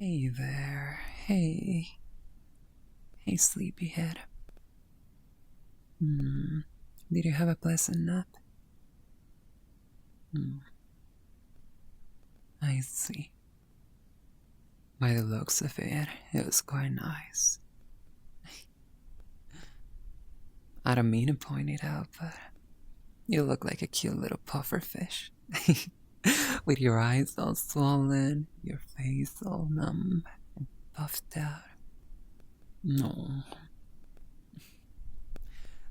Hey there. Hey. Hey, sleepyhead. Did you have a pleasant nap? Hmm. I see. By the looks of it, it was quite nice. I don't mean to point it out, but you look like a cute little puffer fish. With your eyes all swollen, your face all numb and puffed out. No.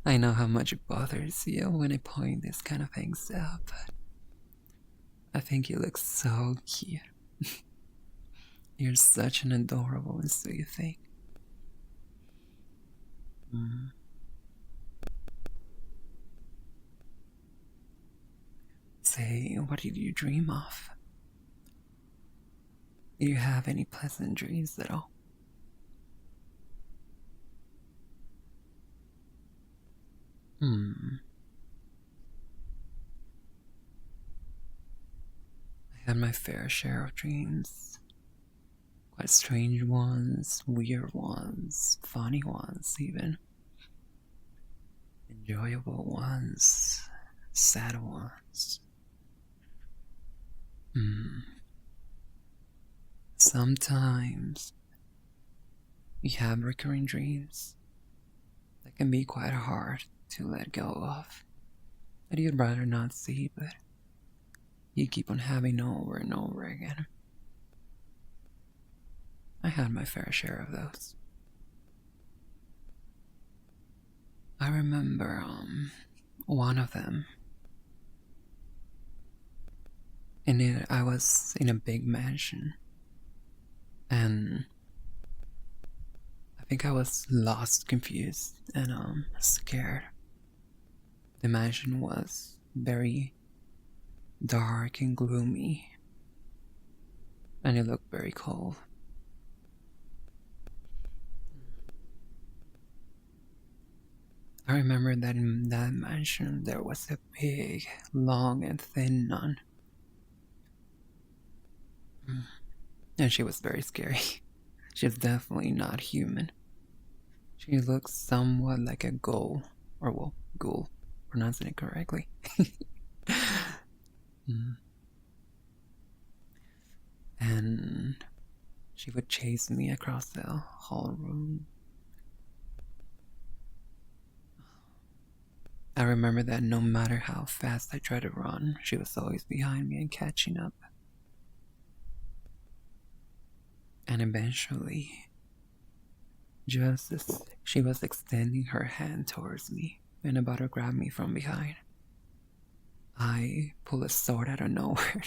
I know how much it bothers you when I point this kind of things out, but I think you look so cute. You're such an adorable and sweet thing. Mm. Say, what did you dream of? Do you have any pleasant dreams at all? Hmm. I had my fair share of dreams. Quite strange ones, weird ones, funny ones, even. Enjoyable ones, sad ones. Hmm. Sometimes we have recurring dreams that can be quite hard to let go of, that you'd rather not see, but you keep on having over and over again. I had my fair share of those. I remember, one of them. In it, I was in a big mansion, and I think I was lost, confused, and scared. The mansion was very dark and gloomy, and it looked very cold. I remember that in that mansion there was a big, long, and thin nun. And she was very scary. She's definitely not human. She looks somewhat like a ghoul, or well, ghoul, pronouncing it correctly. Mm. And she would chase me across the whole room. I remember that no matter how fast I tried to run, she was always behind me and catching up. And eventually, just as she was extending her hand towards me and about to grab me from behind, I pull a sword out of nowhere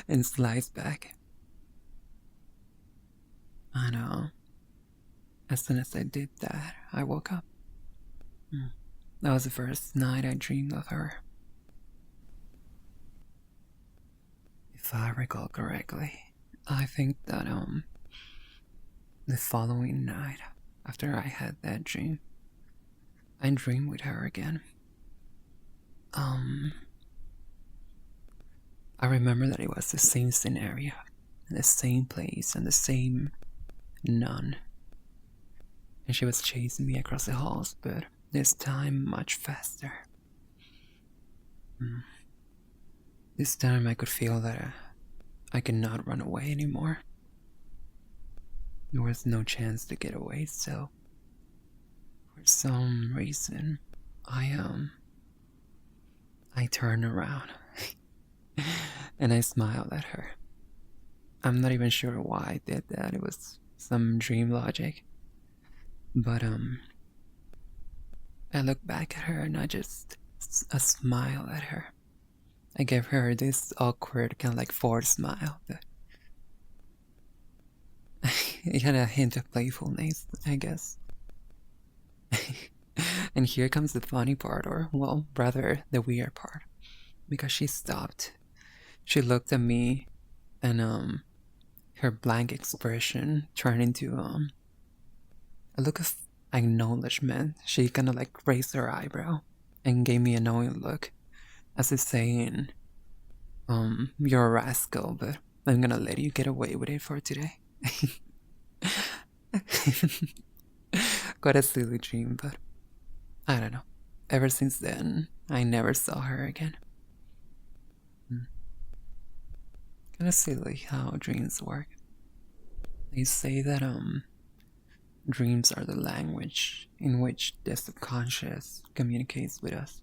and slice back. I know. As soon as I did that, I woke up. That was the first night I dreamed of her. If I recall correctly, I think that the following night after I had that dream, I dreamed with her again. Um I remember that it was the same scenario, the same place, and the same nun. And she was chasing me across the halls, but this time much faster. This time I could feel that I could not run away anymore. There was no chance to get away, so for some reason I turned around and I smiled at her. I'm not even sure why I did that. It was some dream logic. But I looked back at her and I just a smile at her. I gave her this awkward kind of like forced smile. But it had a hint of playfulness, I guess. And here comes the funny part, or well, rather the weird part, because she stopped. She looked at me, and her blank expression turned into a look of acknowledgement. She kind of like raised her eyebrow and gave me a knowing look, as if saying, "You're a rascal, but I'm gonna let you get away with it for today. Quite a silly dream, but I don't know. Ever since then, I never saw her again. Kind of silly how dreams work. They say that dreams are the language in which the subconscious communicates with us.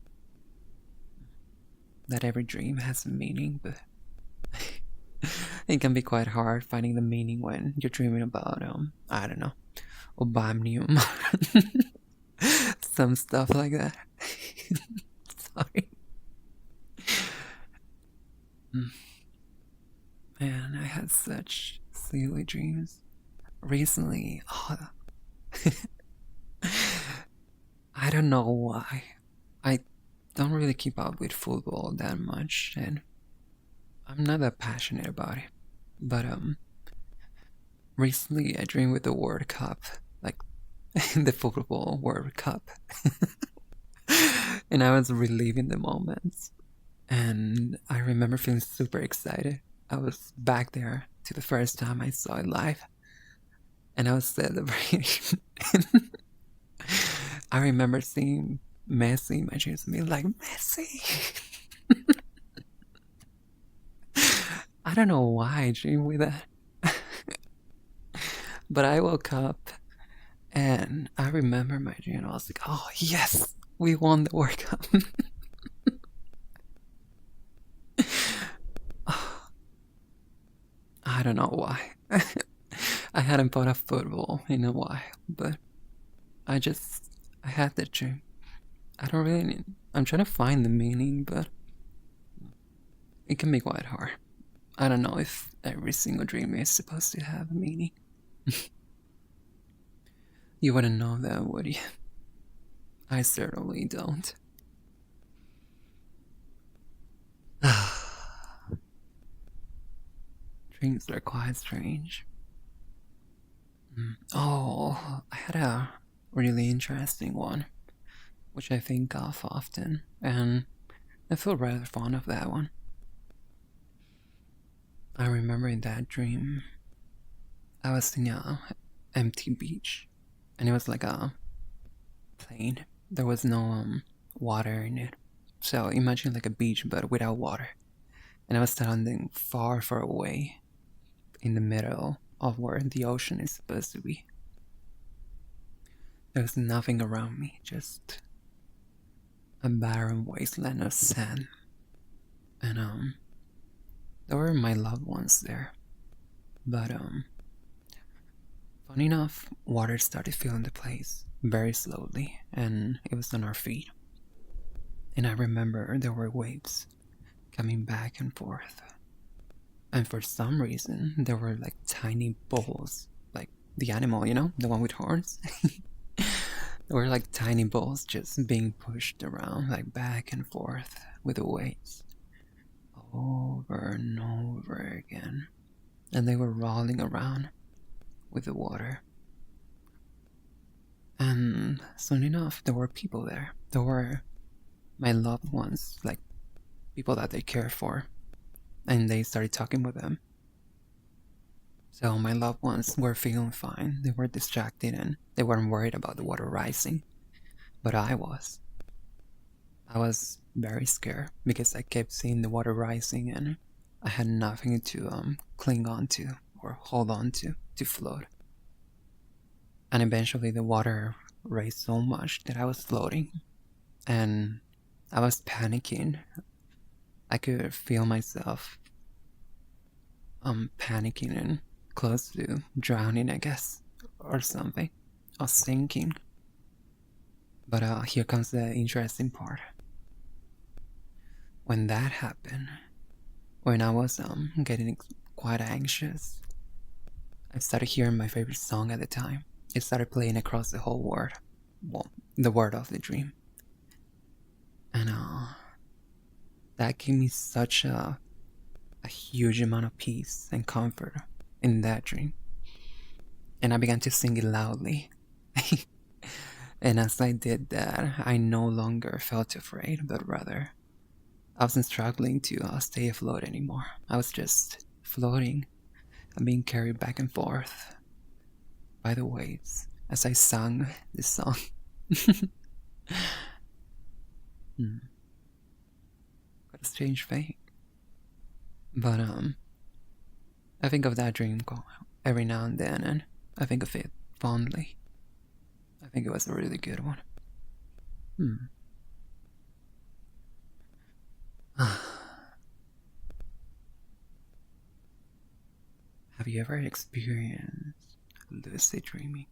That every dream has a meaning, but it can be quite hard finding the meaning when you're dreaming about I don't know, obamnium, some stuff like that. Sorry. Man, I had such silly dreams recently. Oh, I don't know why. I don't really keep up with football that much, and I'm not that passionate about it. But recently I dreamed with the World Cup, like the football World Cup, and I was reliving the moments. And I remember feeling super excited. I was back there to the first time I saw it live, and I was celebrating. I remember seeing Messi in my dreams and being like, Messi! I don't know why I dreamed with that. But I woke up and I remember my dream and I was like, oh, yes, we won the World Cup. I don't know why. I hadn't thought of football in a while, but I had that dream. I don't really need, I'm trying to find the meaning, but it can be quite hard. I don't know if every single dream is supposed to have a meaning. You wouldn't know that, would you? I certainly don't. Dreams are quite strange. Oh, I had a really interesting one, which I think of often, and I feel rather fond of that one. I remember in that dream, I was in a empty beach, and it was like a plain. There was no water in it. So imagine like a beach but without water. And I was standing far, far away in the middle of where the ocean is supposed to be. There was nothing around me, just a barren wasteland of sand. And there were my loved ones there. But funny enough, water started filling the place very slowly, and it was on our feet. And I remember there were waves coming back and forth. And for some reason, there were like tiny balls, like the animal, you know, the one with horns. There were like tiny balls just being pushed around, like back and forth with the waves, over and over again. And they were rolling around with the water. And soon enough, there were people there. There were my loved ones, like people that they care for, and they started talking with them. So my loved ones were feeling fine. They were distracted and they weren't worried about the water rising. But I was. I was very scared because I kept seeing the water rising and I had nothing to cling on to or hold on to float. And eventually the water raised so much that I was floating and I was panicking. I could feel myself panicking and close to drowning, I guess, or something, or sinking. But here comes the interesting part. When that happened, when I was getting quite anxious, I started hearing my favorite song at the time. It started playing across the whole world, well, the world of the dream, and that gave me such a huge amount of peace and comfort in that dream. And I began to sing it loudly. And as I did that, I no longer felt afraid, but rather I wasn't struggling to stay afloat anymore. I was just floating and being carried back and forth by the waves as I sang this song. Hmm, what a strange thing. But I think of that dream every now and then, and I think of it fondly. I think it was a really good one. Hmm. Have you ever experienced lucid dreaming?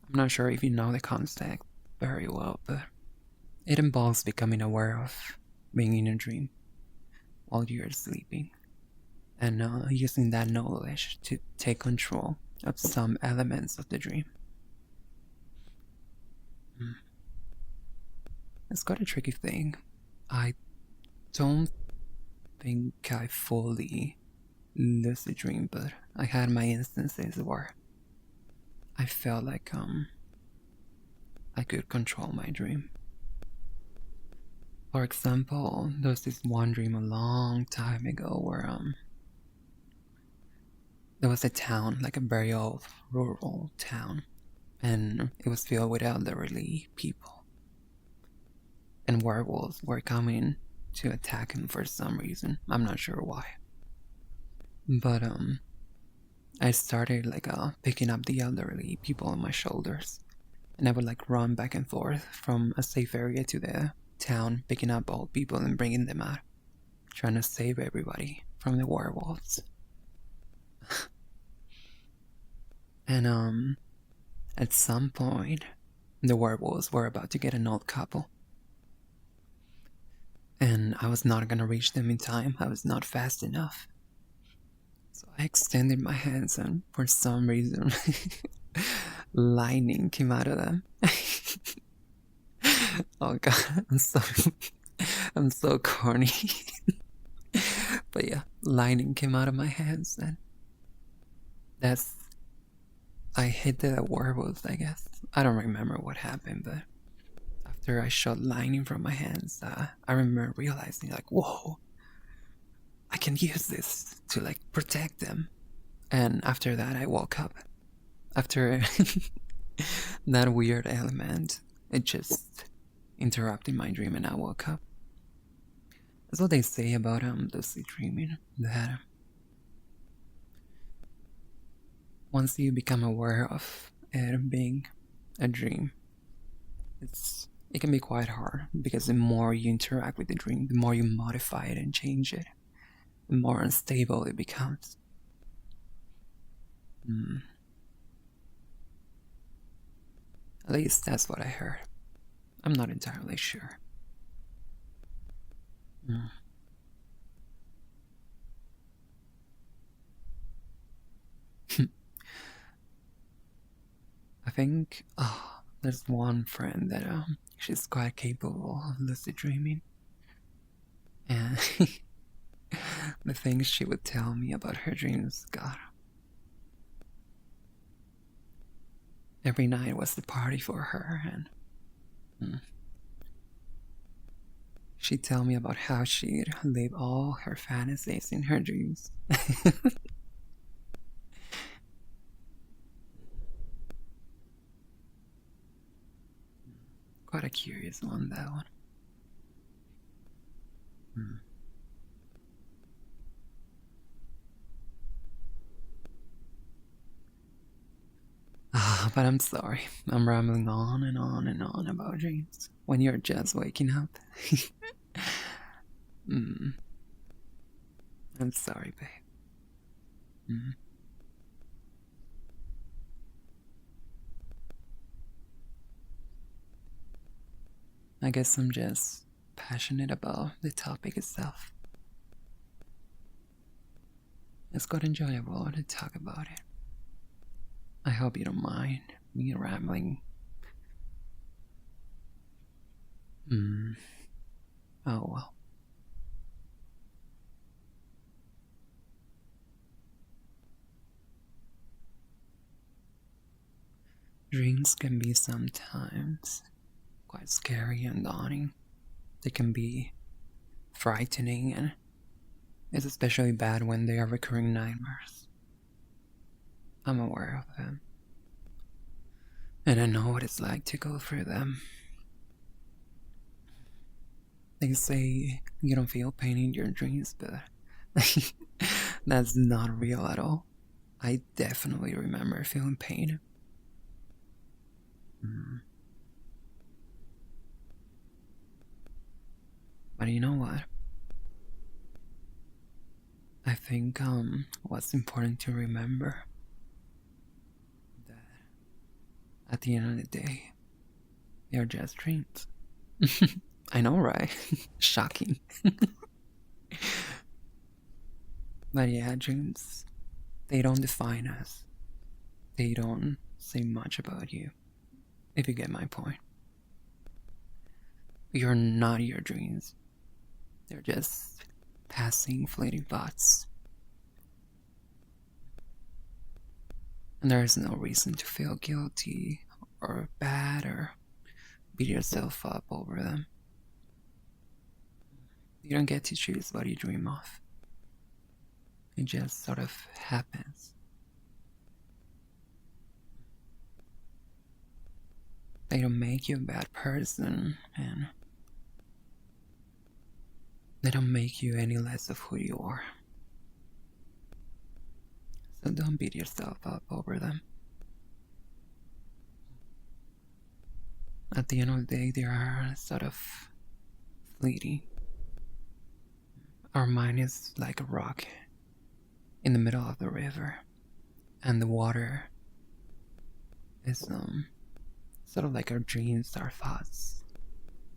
I'm not sure if you know the concept very well, but it involves becoming aware of being in a dream while you're sleeping and using that knowledge to take control of some elements of the dream. Hmm. It's quite a tricky thing. I don't think I fully lucid dream, but I had my instances where I felt like I could control my dream. For example, there was this one dream a long time ago where there was a town, like a very old rural town, and it was filled with elderly people. And werewolves were coming to attack him for some reason. I'm not sure why. But I started like picking up the elderly people on my shoulders, and I would like run back and forth from a safe area to the town, picking up old people and bringing them out, trying to save everybody from the werewolves. And at some point, the werewolves were about to get an old couple, and I was not gonna reach them in time. I was not fast enough. So I extended my hands, and for some reason, lightning came out of them. Oh god, I'm so corny. But yeah, lightning came out of my hands, and that's I hit the werewolves, I guess. I don't remember what happened, but after I shot lightning from my hands, I remember realizing like, whoa, I can use this to like protect them. And after that, I woke up. After that weird element, it just interrupted my dream, and I woke up. That's what they say about lucid dreaming. That once you become aware of it being a dream, it can be quite hard because the more you interact with the dream, the more you modify it and change it, the more unstable it becomes. Mm. At least that's what I heard. I'm not entirely sure. Mm. I think there's one friend that she's quite capable of lucid dreaming, and the things she would tell me about her dreams, God, every night was the party for her, and mm, she'd tell me about how she'd live all her fantasies in her dreams. Quite a curious one, that one. Mm. But I'm sorry. I'm rambling on and on and on about dreams when you're just waking up. mm, I'm sorry, babe. Mm. I guess I'm just passionate about the topic itself. It's quite enjoyable to talk about it. I hope you don't mind me rambling. Mm. Oh well. Dreams can be sometimes quite scary and daunting. They can be frightening, and it's especially bad when they are recurring nightmares. I'm aware of them, and I know what it's like to go through them. They say you don't feel pain in your dreams, but that's not real at all. I definitely remember feeling pain. Mm. But you know what? I think what's important to remember that at the end of the day, they're just dreams. I know, right? Shocking. But yeah, dreams, they don't define us. They don't say much about you, if you get my point. You're not your dreams. They're just passing, fleeting thoughts. And there is no reason to feel guilty or bad or beat yourself up over them. You don't get to choose what you dream of. It just sort of happens. They don't make you a bad person, and they don't make you any less of who you are. So don't beat yourself up over them. At the end of the day, they are sort of fleeting. Our mind is like a rock in the middle of the river, and the water is sort of like our dreams, our thoughts,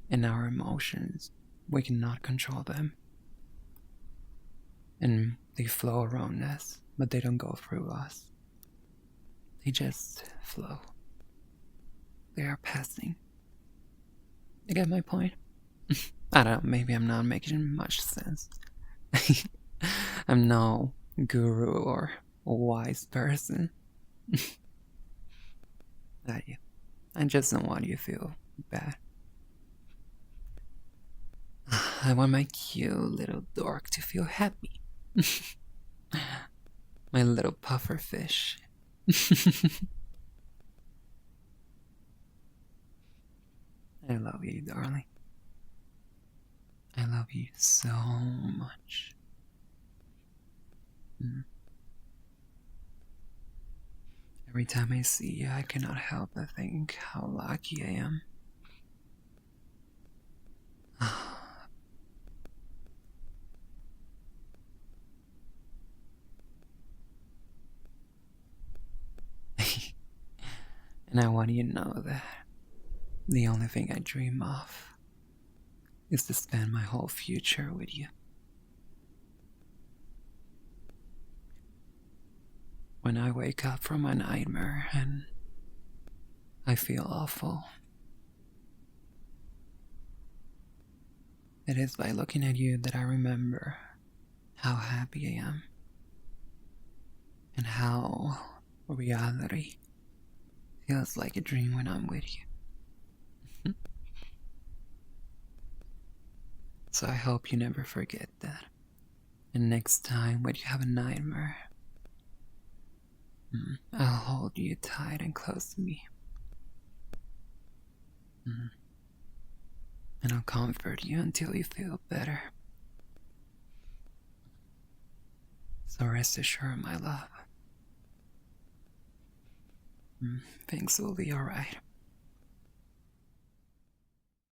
and our emotions. We cannot control them, and they flow around us, but they don't go through us. They just flow. They are passing. You get my point? I don't know, maybe I'm not making much sense. I'm no guru or a wise person. Not you. I just don't want you to feel bad. I want my cute little dork to feel happy. My little puffer fish. I love you, darling. I love you so much. Mm. Every time I see you, I cannot help but think how lucky I am. And I want you to know that the only thing I dream of is to spend my whole future with you. When I wake up from a nightmare and I feel awful, it is by looking at you that I remember how happy I am and how reality feels like a dream when I'm with you. So I hope you never forget that. And next time when you have a nightmare, I'll hold you tight and close to me. And I'll comfort you until you feel better. So rest assured, my love. Things will be alright.